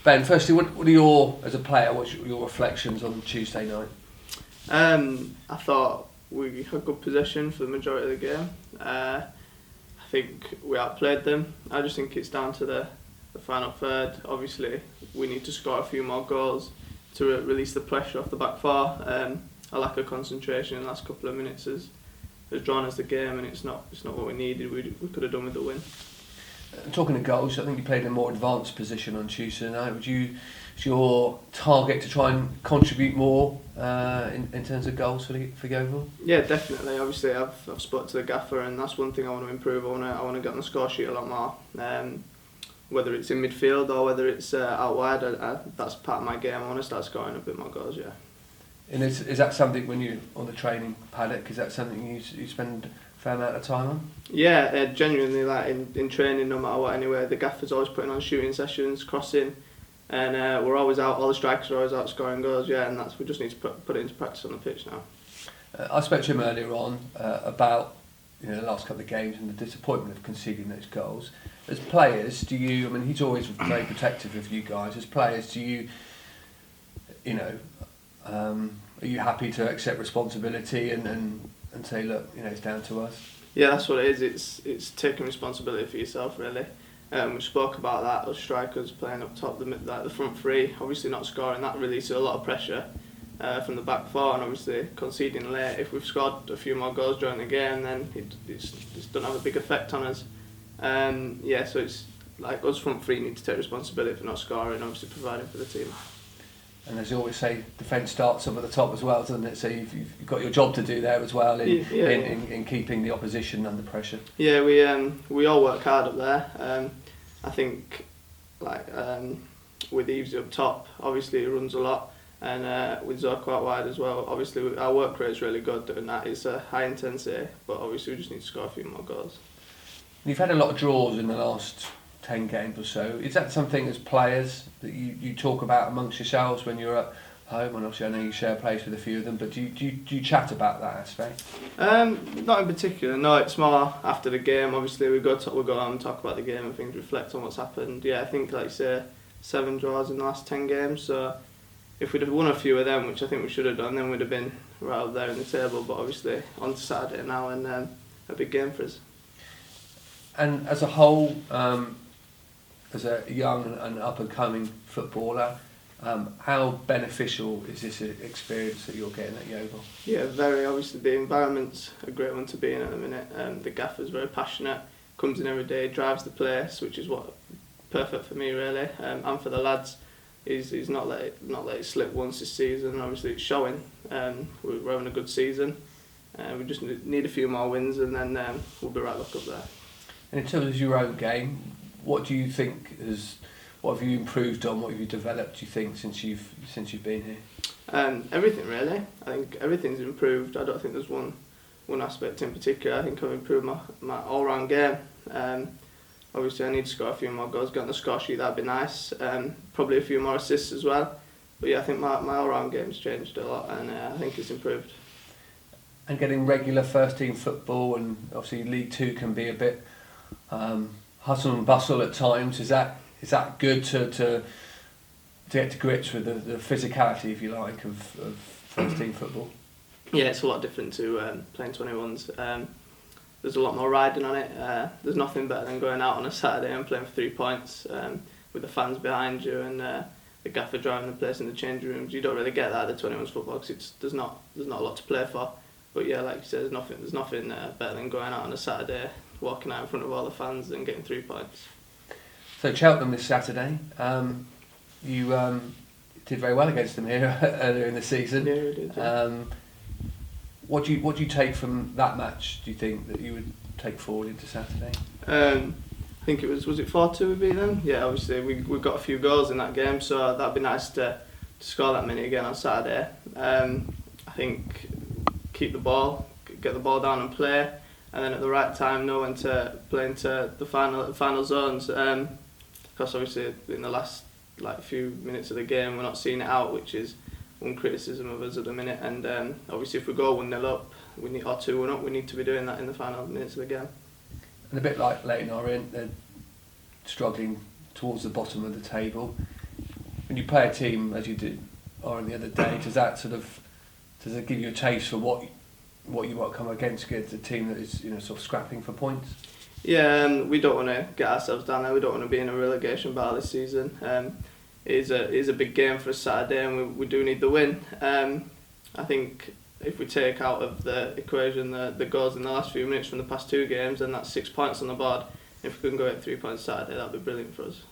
Ben, firstly, what are your, as a player, what's your reflections on Tuesday night? I thought we had good possession for the majority of the game. I think we outplayed them. I just think it's down to the final third. Obviously, we need to score a few more goals to release the pressure off the back four. A lack of concentration in the last couple of minutes has drawn us the game, and it's not what we needed. We could have done with the win. Talking of goals, I think you played in a more advanced position on Tuesday night. Is your target to try and contribute more in terms of goals for the overall? Yeah, definitely. Obviously, I've spoke to the gaffer, and that's one thing I want to improve. I want to get on the score sheet a lot more. Whether it's in midfield or whether it's out wide, that's part of my game. I want to start scoring a bit more goals. Yeah. And is that something when you on the training paddock? Is that something you spend a fair amount of time on? Yeah, genuinely, like in training, no matter what. Anyway, the gaffer's always putting on shooting sessions, crossing, and we're always out. All the strikers are always out scoring goals. Yeah, and we just need to put it into practice on the pitch now. I spoke to him earlier on about the last couple of games and the disappointment of conceding those goals. As players, do you? I mean, he's always very protective of you guys. As players, do you? Are you happy to accept responsibility and say, look, it's down to us? Yeah, that's what it is. It's taking responsibility for yourself, really. We spoke about that. Us strikers playing up top, the front three, obviously not scoring. That releases a lot of pressure from the back four, and obviously conceding late. If we've scored a few more goals during the game, then it's doesn't have a big effect on us. So it's like us front three need to take responsibility for not scoring, obviously providing for the team. And as you always say, defence starts up at the top as well, doesn't it? So you've got your job to do there as well in keeping the opposition under pressure. Yeah, we all work hard up there. I think with Eves up top, obviously he runs a lot, and with Zorko out wide as well. Obviously our work rate is really good, and that is a high intensity. But obviously we just need to score a few more goals. You've had a lot of draws in the last 10 games or so. Is that something as players that you talk about amongst yourselves when you're at home? And obviously I know you share a place with a few of them, but do you chat about that aspect? Not in particular, no. It's more after the game. Obviously we go home and talk about the game and things, reflect on what's happened. Yeah, I think like you say 7 draws in the last 10 games, so if we'd have won a few of them, which I think we should have done, then we'd have been right up there in the table. But obviously on to Saturday now, and a big game for us. And as a whole, as a young and up-and-coming footballer, how beneficial is this experience that you're getting at Yeovil? Yeah, very. Obviously the environment's a great one to be in at the minute. The gaffer's very passionate, comes in every day, drives the place, which is perfect for me really, and for the lads. He's not let it slip once this season. Obviously it's showing. We're having a good season. We just need a few more wins, and then we'll be right back up there. And in terms of your own game, what do you think what have you improved on? What have you developed? Do you think since you've been here? Everything really. I think everything's improved. I don't think there's one aspect in particular. I think I've improved my all-round game. Obviously, I need to score a few more goals, get on the score sheet. That'd be nice. Probably a few more assists as well. But yeah, I think my all-round game's changed a lot, and I think it's improved. And getting regular first-team football, and obviously League Two can be a bit hustle and bustle at times. Is that good to get to grips with the physicality, if you like, of first team football? Yeah, it's a lot different to playing 21s. There's a lot more riding on it. There's nothing better than going out on a Saturday and playing for 3 points with the fans behind you and the gaffer driving the place in the changing rooms. You don't really get that at the 21s football because there's not a lot to play for. But yeah, like you said, there's nothing better than going out on a Saturday, walking out in front of all the fans and getting 3 points. So Cheltenham this Saturday, you did very well against them here earlier in the season. Yeah, we did. Yeah. What do you take from that match? Do you think that you would take forward into Saturday? I think it was it 4-2 we beat them? Yeah, obviously we got a few goals in that game, so that'd be nice to score that many again on Saturday. I think keep the ball, get the ball down and play, and then at the right time know when to play into the final zones. Because obviously in the last few minutes of the game we're not seeing it out, which is one criticism of us at the minute. And obviously if we go 1-0 up, or 2-1 up, we need to be doing that in the final minutes of the game. And a bit like Leighton Orient, they're struggling towards the bottom of the table. when you play a team as you did on the other day, does it give you a taste for what you might come against a team that is sort of scrapping for points? Yeah, we don't want to get ourselves down there. We don't want to be in a relegation battle this season. It is a big game for us Saturday, and we do need the win. I think if we take out of the equation the goals in the last few minutes from the past 2 games, then that's 6 points on the board. If we can go at 3 points Saturday, that'd be brilliant for us.